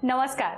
नमस्कार,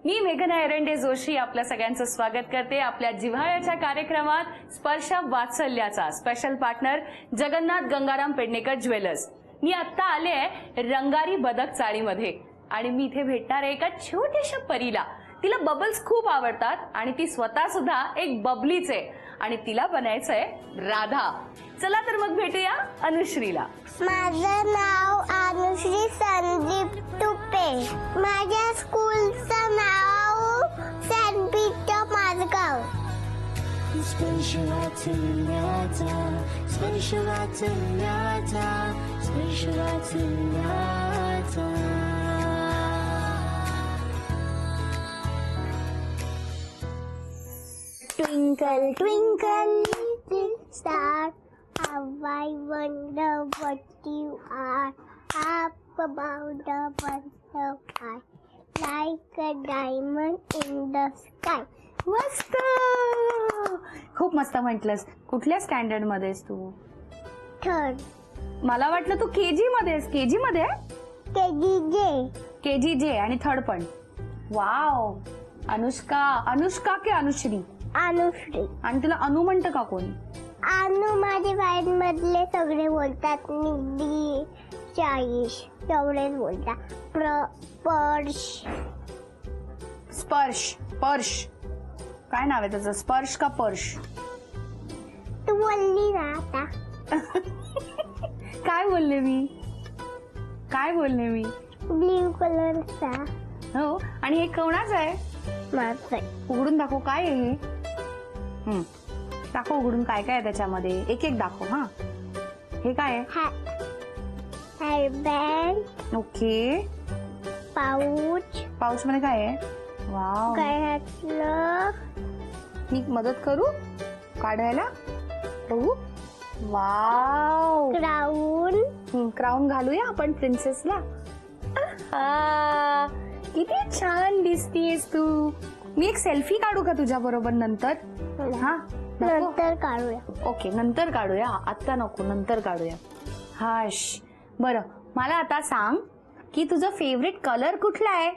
मी मेघना एरंडे जोशी आपल्या सगळ्यांचं स्वागत करते आपल्या जिव्हाळ्याच्या कार्यक्रमात Sparsh Vatsalyacha special partner Jagannath Gangaram Pednekar jewellers. मी आता आले आहे रंगारी बदक चाळीमध्ये आणि मी इथे भेटणार आहे एका छोट्याशा परीला. तिला बबल्स खूप आवडतात आणि ती स्वतः सुद्धा एक बबलीच आहे आणि तिला बनायचंय राधा. चला तर मग भेटूया अनुश्रीला. माझं नाव अनुश्री संदीप तुपे. माझ्या स्कूलचं नाव Saint Peter Mazgaon. Twinkle, twinkle, little star, how I wonder what you are. Up above the world so high, like a diamond in the sky. मस्त, खूप मस्त म्हटलंस. कुठल्या स्टँडर्ड मध्ये आहेस तू? Third. मला वाटलं तू केजी मध्ये आहेस. केजी मध्ये? केजी जे आणि थर्ड पण. वाव. अनुष्का की अनुश्री? अनुश्री. आणि तुला अनु म्हणतं का कोण? अनु माझे फ्रेंड मधले सगळे बोलतात. निधी, चाळीस सगळेच बोलतात. स्पर्श काय नाव आहे त्याचं? स्पर्श का पर्श? तू बोलली ना आता. काय बोलले मी? ब्ल्यू कलरचा. हो. आणि हे कोणाचं आहे? माझं. उघडून दाखव. काय आहे हे? दाखव उघडून काय काय आहे त्याच्यामध्ये. एक एक दाखव. हा, हे काय आहे? हेअरबँड. ओके. पाऊच मध्ये काय आहे? वाव. गळ्यातलं. मी मदत करू काढायला? बघू. वाव. क्राऊन घालूया आपण प्रिन्सेसला. किती छान दिसतीयस तू. मी एक सेल्फी काढू का तुझ्या बरोबर नंतर? हा, नंतर काढूया. ओके, नंतर काढूया. आता नको, नंतर काढूया. हाश. बरं, मला आता सांग की तुझा फेवरेट कलर कुठला आहे?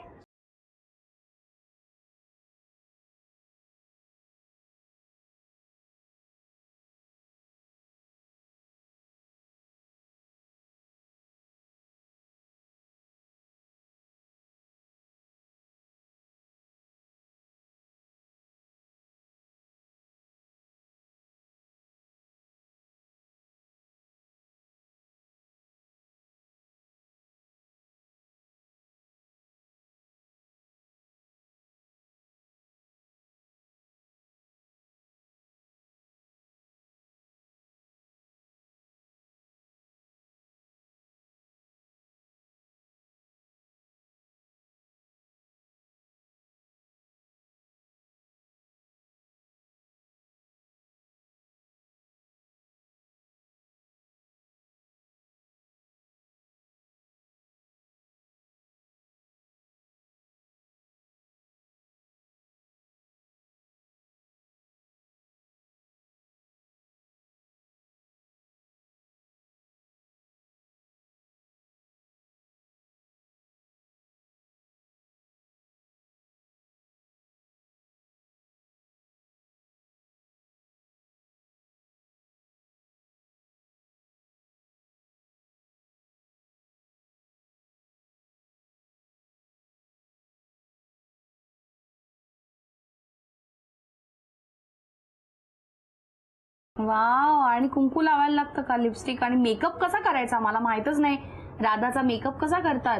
वाव. आणि कुंकू लावायला लागतं का? लिपस्टिक आणि मेकअप कसा करायचा? मला माहितच नाही. राधाचा मेकअप कसा करतात?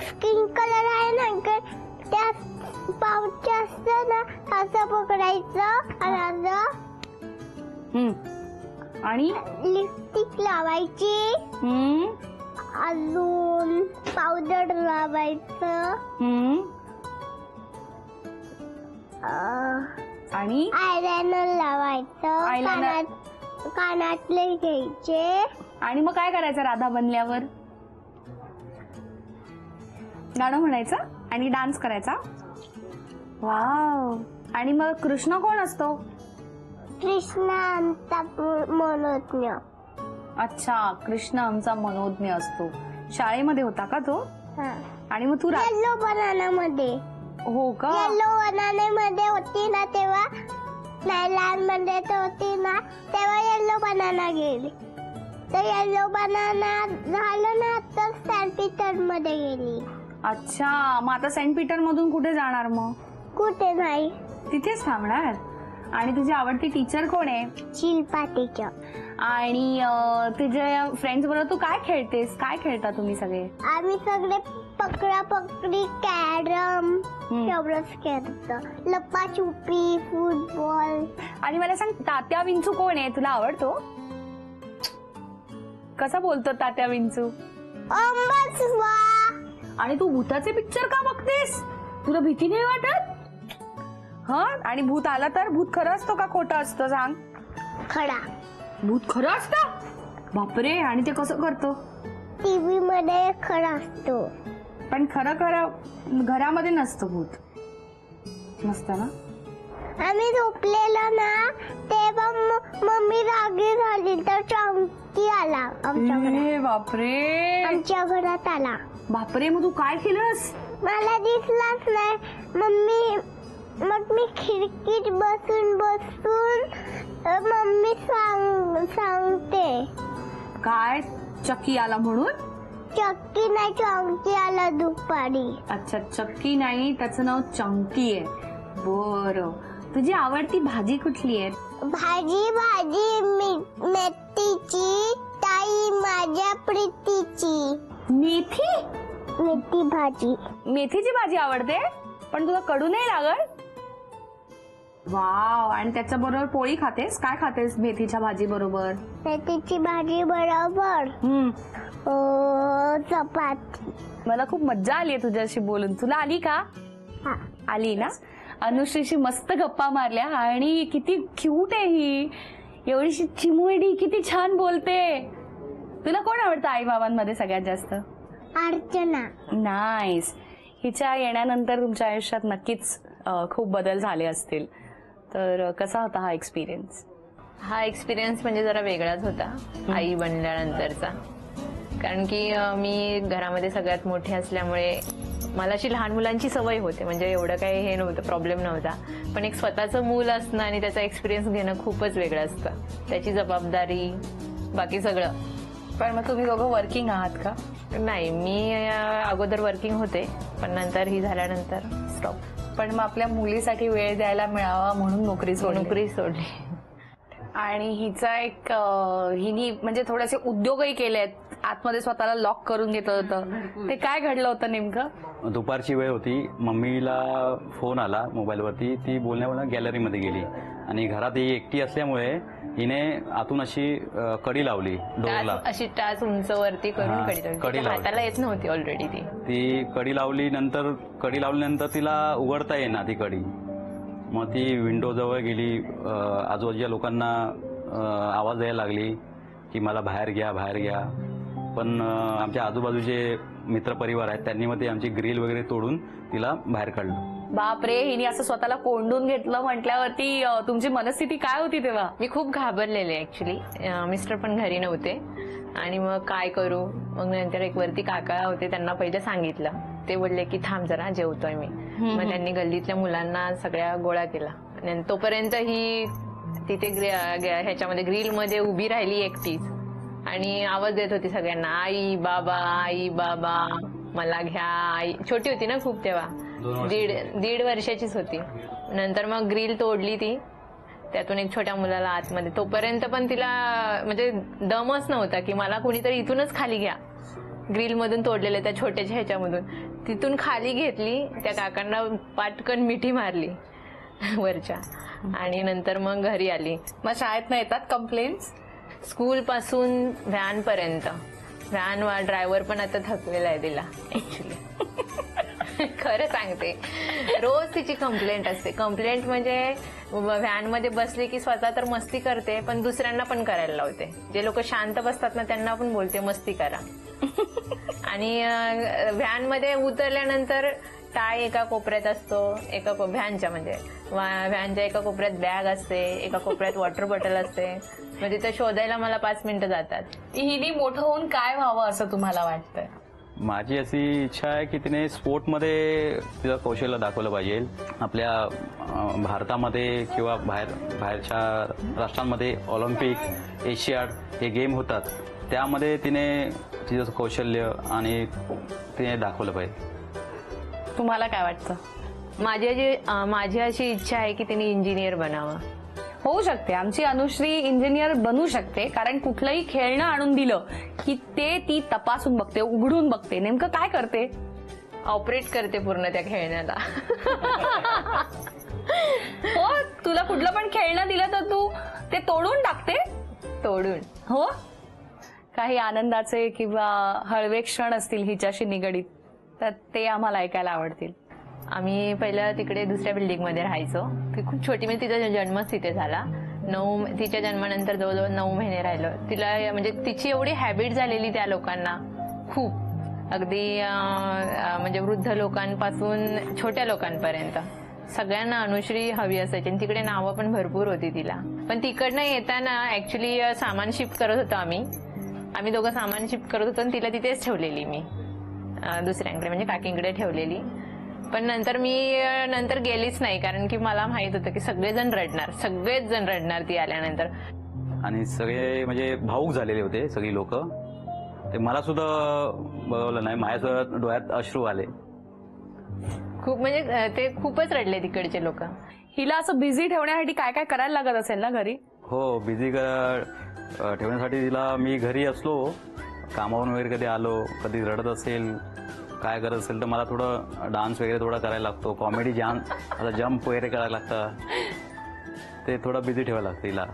स्किन कलर आहे ना, त्या पाऊच असतं ना, असं पकडायचं आणि लिपस्टिक लावायची. अजून पावडर लावायचं. आणि आयलायनर लावायचं. कानातले घ्यायचे. आणि मग काय करायचं राधा बनल्यावर? गाणं म्हणायचं आणि डान्स करायचा. वाव. आणि मग कृष्ण कोण असतो? कृष्ण आमचा मनोज्ञ. अच्छा, कृष्ण आमचा मनोज्ञ असतो. शाळेमध्ये होता का तो? हा. आणि मग तू येल्लो बनाना मध्ये हो का? येल्लो बनाना मध्ये होती ना तेव्हा, नाही लहान मध्ये तर होती ना तेव्हा येल्लो बनाना गेली. तर येल्लो बनाना झालं ना तर सेंट पीटर मध्ये गेली. अच्छा, मग आता सेंट पीटर मधून कुठे जाणार मग? कुठे नाही, तिथेच थांबणार. आणि तुझी आवडती टीचर कोण आहे? शिल्पा टीचर. आणि तुझ्या फ्रेंड्स बरोबर तू काय खेळतेस? काय खेळता तुम्ही सगळे? आम्ही सगळे पकडा पकडी, कॅरम एवढंच खेळतो. लपाछुपी, फुटबॉल. आणि मला सांग, तात्या विंचू कोण आहे? तुला आवडतो? कसा बोलतो तात्या विंचू? अंबसवा. आणि तू भूताचे पिक्चर का बघतेस? तुला भीती नाही वाटत? हा, आणि भूत आला तर भूत खरं असतो का खोटं असतं सांग? खडा. भूत खरं असतं? बापरे, आणि ते कसं करतो? टीव्ही मध्ये खडा असतो. पण खरं खरं घरामध्ये नसतं भूत. नसतं ना? आम्ही झोपलेलो ना तेव्हा मम्मी रागी झाली तर चौकी आला आमच्या घरात. ए बापरे, आमच्या घरात आला. बापरे, मग तू काय केलंस? मला दिसलाच नाही. मग मी खिडकीत बसून मम्मी सांगते. काय चक्की आला म्हणून? चक्की नाही, चौकी आला दुपारी. अच्छा, चक्की नाही, त्याचं नाव चंकी आहे. बरं, तुझी आवडती भाजी कुठली आहे? भाजी मेथीची, ताई माझ्या प्रीतीची. मेथी भाजी. मेथीची भाजी आवडते, पण तुला कडू नाही लागत? वाव, आणि त्याच्या बरोबर पोळी खातेस? काय खातेस मेथीच्या भाजी बरोबर? मेथीची भाजी बरोबर चपाती. मला खूप मज्जा आली आहे तुझ्याशी बोलून. तुला आली का? हा. आली ना? अनुश्रीशी मस्त गप्पा मारल्या. आणि किती क्यूट आहे ही, एवढीशी चिमुरडी, किती छान बोलते. तुला कोण आवडतं आई बाबांमध्ये सगळ्यात जास्त? अर्चना. नाईस. हिच्या येण्यानंतर तुमच्या आयुष्यात नक्कीच खूप बदल झाले असतील. तर कसा होता हा एक्सपिरियन्स? हा एक्सपिरियन्स म्हणजे जरा वेगळाच होता आई बनल्यानंतरचा. कारण की मी घरामध्ये सगळ्यात मोठी असल्यामुळे मला अशी लहान मुलांची सवय होते. म्हणजे एवढं काही हे नव्हतं, प्रॉब्लेम नव्हता. पण एक स्वतःचं मूल असणं आणि त्याचा एक्सपिरियन्स घेणं खूपच वेगळं असतं. त्याची जबाबदारी, बाकी सगळं. पण मग तुम्ही दोघं वर्किंग आहात का? नाही, मी अगोदर वर्किंग होते, पण नंतर ही झाल्यानंतर स्टॉप. पण मग आपल्या मुलीसाठी वेळ द्यायला मिळावा म्हणून नोकरी सोडली. आणि हिचा एक हिनी म्हणजे थोडेसे उद्योगही केलेत, आतमध्ये स्वतःला लॉक करून घेतलं होतं. ते काय घडलं होतं नेमकं? दुपारची वेळ होती, मम्मीला फोन आला मोबाईलवरती. ती बोलण्या गॅलरीमध्ये गेली आणि घरात ही एकटी असल्यामुळे हिने आतून अशी कडी लावली डोरला. अशी टाच उंचवरती करून कडी लावली. हाताला येत नव्हती ऑलरेडी. ती कडी लावल्यानंतर तिला उघडता येईना ती कडी. मग ती विंडो जवळ गेली, आजूबाजूच्या लोकांना आवाज द्यायला लागली की मला बाहेर घ्या. पण आमच्या आजूबाजूचे मित्रपरिवार आहेत, त्यांनी मग ते आमची ग्रिल वगैरे तोडून तिला बाहेर काढलं. बापरे, हिने असं स्वतःला कोंडून घेतलं म्हटल्यावरती तुमची मनस्थिती काय होती तेव्हा? मी खूप घाबरलेले ऍक्च्युली. मिस्टर पण घरी नव्हते आणि मग काय करू. मग नंतर एक वरती काका होते, त्यांना पहिले सांगितलं. ते बोलले की थांब जरा, जेवतोय मी. मग त्यांनी गल्लीतल्या मुलांना सगळ्या गोळा केला. आणि तोपर्यंत ही तिथे ह्याच्यामध्ये ग्रिलमध्ये उभी राहिली एकटीच आणि आवाज देत होती सगळ्यांना, आई बाबा मला घ्या. आई छोटी होती ना खूप तेव्हा, दीड वर्षाचीच होती. नंतर मग ग्रिल तोडली ती, त्यातून एक छोट्या मुलाला आतमध्ये. तोपर्यंत पण तिला म्हणजे दमच नव्हता की मला कुणीतरी इथूनच खाली घ्या. ग्रिल मधून तोडलेले त्या छोट्याच्या ह्याच्यामधून तिथून खाली घेतली. त्या काकांना पाटकन मिठी मारली वरच्या आणि नंतर मग घरी आली. मग शाळेत न येतात कंप्लेंट्स? स्कूल पासून व्हॅन पर्यंत. व्हॅन ड्रायव्हर पण आता थकलेला आहे तिला ऍक्च्युली. खरं सांगते, रोज तिची कंप्लेंट असते. कंप्लेंट म्हणजे व्हॅन मध्ये बसली की स्वतः तर मस्ती करते, पण दुसऱ्यांना पण करायला लावते. जे लोक शांत बसतात ना त्यांना पण बोलते मस्ती करा. आणि व्हॅन मध्ये उतरल्यानंतर टाय एका कोपऱ्यात असतो, व्हॅनच्या एका कोपऱ्यात बॅग असते, एका कोपऱ्यात वॉटर बॉटल असते. म्हणजे ते शोधायला मला 5 मिनिटं जातात. हिने मोठं होऊन काय व्हावं असं तुम्हाला वाटतंय? माझी अशी इच्छा आहे की तिने स्पोर्टमध्ये तिचं कौशल्य दाखवलं पाहिजे. आपल्या भारतामध्ये किंवा बाहेरच्या राष्ट्रांमध्ये ऑलिम्पिक, एशियाड हे गेम होतात, त्यामध्ये तिने तिचं कौशल्य आणि तिने दाखवलं पाहिजे. तुम्हाला काय वाटतं? माझी अशी इच्छा आहे की तिने इंजिनियर बनावं. होऊ शकते, आमची अनुश्री इंजिनियर बनू शकते, कारण कुठलंही खेळणं आणून दिलं की ती तपासून बघते, उघडून बघते, नेमकं काय करते, ऑपरेट करते पूर्ण त्या खेळण्याला. हो, तुला कुठलं पण खेळणं दिलं तर तू ते तोडून टाकते. तोडून. हो, काही आनंदाचे किंवा हळवे क्षण असतील हिच्याशी निगडीत तर ते आम्हाला ऐकायला आवडतील. आम्ही पहिलं तिकडे दुसऱ्या बिल्डिंगमध्ये राहायचो. ती खूप छोटी, म्हणजे तिचा जन्मच तिथे झाला. तिच्या जन्मानंतर जवळजवळ 9 महिने राहिलो. तिला म्हणजे तिची एवढी हॅबिट झालेली त्या लोकांना, खूप अगदी म्हणजे वृद्ध लोकांपासून छोट्या लोकांपर्यंत सगळ्यांना अनुश्री हवी असायची. आणि तिकडे नावं पण भरपूर होती तिला. पण तिकडनं येताना ऍक्च्युली सामान शिफ्ट करत होतो आम्ही दोघं सामान शिफ्ट करत होतो आणि तिला तिथेच ठेवलेली मी दुसऱ्यांकडे, म्हणजे काकींकडे ठेवलेली. पण नंतर गेलीच नाही, कारण की मला माहित होतं की सगळेच जण रडणार ती आल्यानंतर. आणि सगळे म्हणजे भाऊक झालेले होते सगळी लोक. ते मला सुद्धा बघवलं नाही, माझ्या डोळ्यात अश्रू आले. खूप म्हणजे ते खूपच रडले तिकडचे लोक. हिला असं बिझी ठेवण्यासाठी काय काय करायला लागत असेल ना घरी? हो, बिझी ठेवण्यासाठी तिला मी घरी असलो, कामावरून वगैरे कधी आलो, कधी रडत असेल, काय करत असेल तर मला थोडं डान्स वगैरे थोडा करायला लागतो, कॉमेडी जम्प वगैरे करायला लागतं. ते थोडं बिझी ठेवायला लागतं तिला.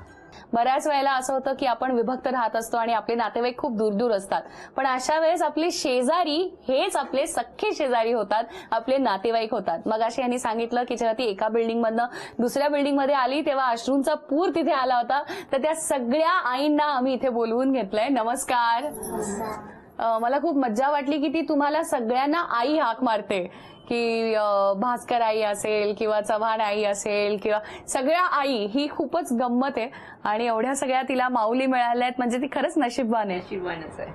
बऱ्याच वेळेला असं होतं की आपण विभक्त राहत असतो आणि आपले नातेवाईक खूप दूर दूर असतात, पण अशा वेळेस आपले शेजारी हेच आपले सख्खे शेजारी होतात, आपले नातेवाईक होतात. मग अशी यांनी सांगितलं की जेव्हा ती एका बिल्डिंगमधनं दुसऱ्या बिल्डिंगमध्ये आली तेव्हा अश्रूंचा पूर तिथे आला होता. तर त्या सगळ्या आईंना आम्ही इथे बोलवून घेतलंय. नमस्कार. मला खूप मज्जा वाटली की ती तुम्हाला सगळ्यांना आई हाक मारते, की भास्कर आई असेल किंवा चव्हाण आई असेल किंवा सगळ्या आई. ही खूपच गंमत आहे आणि एवढ्या सगळ्या तिला माऊली मिळाल्या आहेत, म्हणजे ती खरंच नशीबवान आहे. नशिबवानच आहे.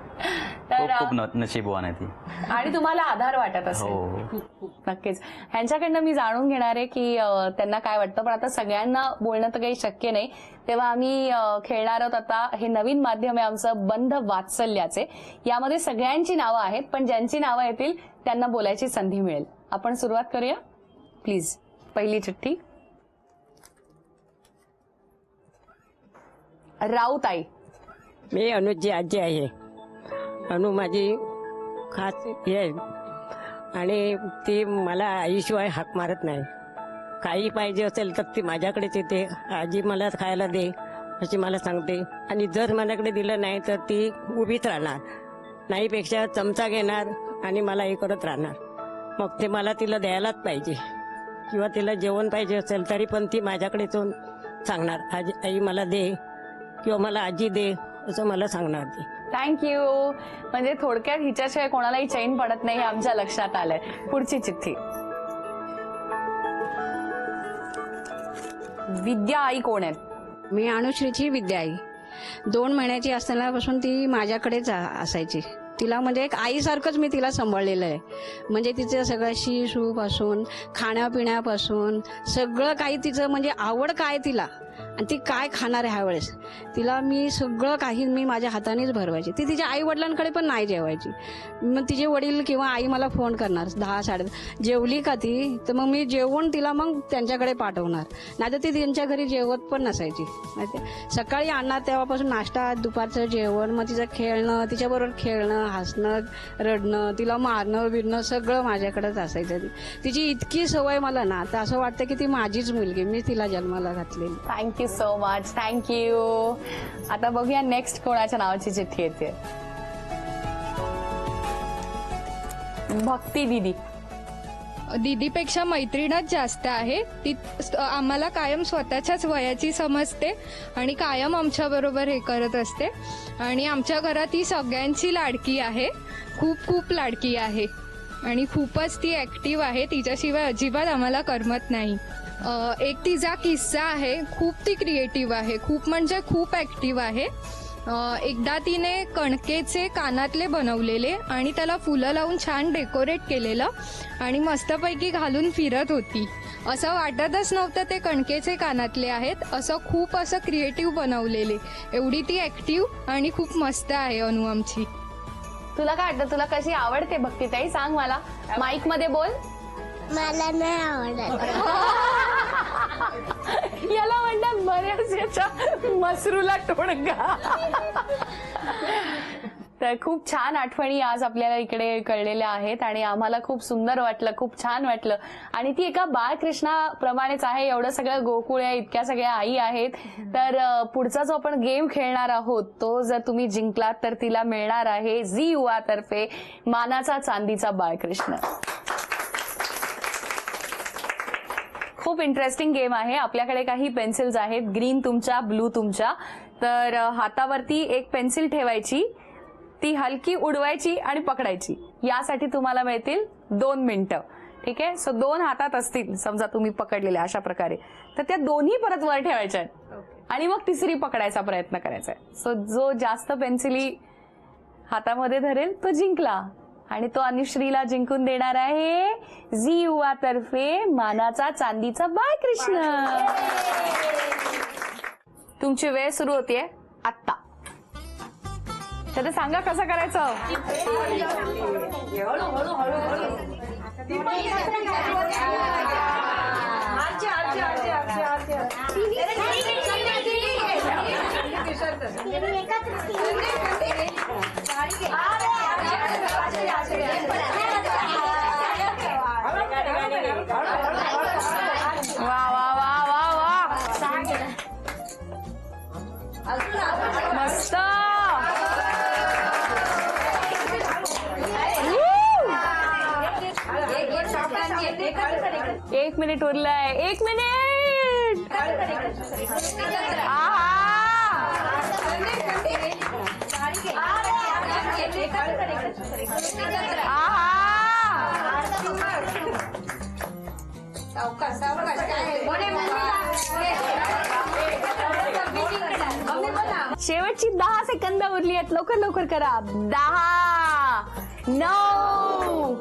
तर खूप नशीबवान आहे ती. आणि तुम्हाला आधार वाटत असेल. हो, नक्कीच. ह्यांच्याकडनं मी जाणून घेणार आहे की त्यांना काय वाटतं, पण आता सगळ्यांना बोलणं तर काही शक्य नाही. तेव्हा आम्ही खेळणार आहोत आता. हे नवीन माध्यम आहे आमचं बंध वात्सल्याचे. यामध्ये सगळ्यांची नावं आहेत, पण ज्यांची नावं येतील त्यांना बोलायची संधी मिळेल. आपण सुरुवात करूया प्लीज. पहिली चिठ्ठी. राऊताई. मी अनुजी आजी आहे. अनु माझी खास हे आहे आणि ती मला आईशिवाय हाक मारत नाही. काही पाहिजे असेल तर ती माझ्याकडेच येते. आजी मला खायला दे अशी मला सांगते. आणि जर माझ्याकडे दिलं नाही तर ती उभीच राहणार, नाहीपेक्षा चमचा घेणार आणि मला हे करत राहणार. मग ते मला तिला द्यायलाच पाहिजे. किंवा तिला जेवण पाहिजे असेल तरी पण ती माझ्याकडेच येऊन सांगणार, आजी आई मला दे किंवा मला आजी दे असं मला सांगणार ती. थँक्यू. म्हणजे थोडक्यात हिच्याशिवाय कोणालाही चैन पडत नाही हे आमच्या लक्षात आलंय. पुढची चिठ्ठी. विद्या आई कोण आहेत? मी अनुश्रीची विद्या आई. 2 महिन्याची असतानापासून ती माझ्याकडेच असायची. तिला म्हणजे एक आईसारखंच मी तिला सांभाळलेलं आहे. म्हणजे तिचं सगळं शी पासून खाण्यापिण्यापासून सगळं काही तिचं म्हणजे आवड काय तिला आणि ती काय खाणार आहे ह्यावेळेस तिला मी सगळं काही मी माझ्या हातानेच भरवायची. ती तिच्या आई वडिलांकडे पण नाही जेवायची. मग तिचे वडील किंवा आई मला फोन करणार 10-10:30 जेवली का ती, तर मग मी जेवून तिला मग त्यांच्याकडे पाठवणार. नाही तर ती त्यांच्या घरी जेवत पण नसायची. सकाळी आणणार तेव्हापासून नाश्ता, दुपारचं जेवण, मग तिचं खेळणं, तिच्याबरोबर खेळणं, हसणं, रडणं, तिला मारणं बिरणं सगळं माझ्याकडेच असायचं. तिची इतकी सवय मला ना, तर असं वाटतं की ती माझीच मुलगी, मी तिला जन्माला घातलेली. Thank you so much. थँक्यू. आता बघूया नेक्स्ट कोणाच्या नावाची चिठ्ठी येते. भक्ती दीदी. दीदीपेक्षा मैत्रीणच जास्त आहे. ती आम्हाला कायम स्वतःच्याच वयाची समजते आणि कायम आमच्या बरोबर हे करत असते. आणि आमच्या घरात ही सगळ्यांची लाडकी आहे, खूप खूप लाडकी आहे आणि खूपच ती ऍक्टिव्ह आहे. तिच्याशिवाय अजिबात आम्हाला करमत नाही. एक तिचा किस्सा आहे, खूप ती क्रिएटिव्ह आहे, खूप म्हणजे खूप ऍक्टिव्ह आहे. एकदा तिने कणकेचे कानातले बनवलेले आणि त्याला फुलं लावून छान डेकोरेट केलेलं आणि मस्तपैकी घालून फिरत होती. असं वाटतच नव्हतं ते कणकेचे कानातले आहेत, असं खूप असं क्रिएटिव्ह बनवलेले. एवढी ती ऍक्टिव्ह आणि खूप मस्त आहे अनु आमची. तुला काय वाटतं, तुला कशी आवडते भक्तीताई? सांग मला, माईक मध्ये बोल. मला नाही आवडत. याला म्हणतात बऱ्याच मसरूला टोणगा. तर खूप छान आठवणी आज आपल्याला इकडे कळलेल्या आहेत आणि आम्हाला खूप सुंदर वाटलं, खूप छान वाटलं. आणि ती एका बाळकृष्णाप्रमाणेच आहे. एवढं सगळं गोकुळ आहे, इतक्या सगळ्या आई आहेत. तर पुढचा जो आपण गेम खेळणार आहोत तो जर तुम्ही जिंकलात तर तिला मिळणार आहे झी युवा तर्फे मानाचा चांदीचा बाळकृष्ण. खूप इंटरेस्टिंग गेम आहे. आपल्याकडे काही पेन्सिल्स आहेत, ग्रीन तुमच्या, ब्लू तुमच्या. तर हातावरती एक पेन्सिल ठेवायची, ती हलकी उडवायची आणि पकडायची. यासाठी तुम्हाला मिळतील 2 मिनिटं. ठीक आहे. सो 2 हातात असतील समजा तुम्ही पकडलेल्या अशा प्रकारे, तर त्या दोन्ही परत वर ठेवायच्या आहेत आणि मग तिसरी पकडायचा प्रयत्न करायचा आहे. सो जो जास्त पेन्सिली हातामध्ये धरेल तो जिंकला आणि तो अनुश्रीला जिंकून देणार आहे झी युवा तर्फे मानाचा चांदीचा बाळकृष्ण. तुमची वेळ सुरू होतीये आत्ता. तर सांगा कसं करायचं. वा वा वा वा वा, मस्त. एक मिनिट उरलाय, 1 मिनिट. शेवटची 10 सेकंद उरली आहेत. लवकर लवकर करा. 10, 9,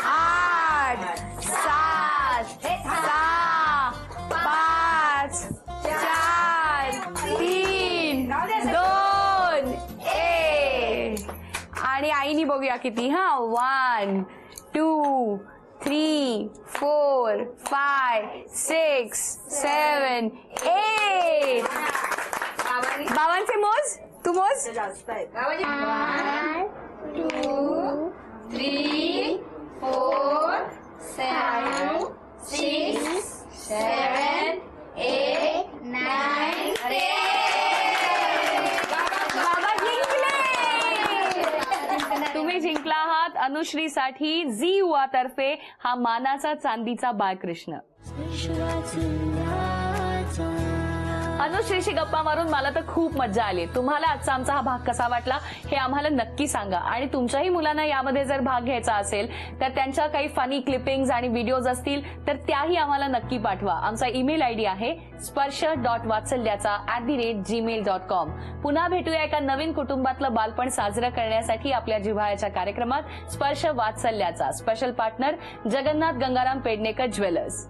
8, 7, 6, 5, 4, 3, 2, 1. आणि आईनी बघूया किती. 1, 2, 3, 4, 5, 6, 7, 8. बाबांचे मोज, तू मोज. 1, 2, 3, 4, 5, 6, 7, 8, 9, 10. बाबा जिंकले. तुम्ही जिंकला आहात अनुश्रीसाठी झी युवा तर्फे हा मानाचा चांदीचा बाळकृष्ण. अनुश्रीशी गप्पा मारून मला तर खूप मजा आली. तुम्हाला आजचा आमचा हा भाग कसा वाटला हे आम्हाला नक्की सांगा. आणि तुमच्याही मुलांना यामध्ये जर भाग घ्यायचा असेल तर त्यांच्या काही फनी क्लिपिंग्स आणि व्हिडिओज असतील तर त्याही आम्हाला नक्की पाठवा. आमचा ईमेल आयडी आहे sprsha.vatsalyacha@gmail.com. पुन्हा भेटूया एका नवीन कुटुंबातलं बालपण साजरं करण्यासाठी आपल्या जिव्हाळ्याच्या कार्यक्रमात Sparsh Vatsalyacha. Special partner Jagannath Gangaram Pednekar jewellers.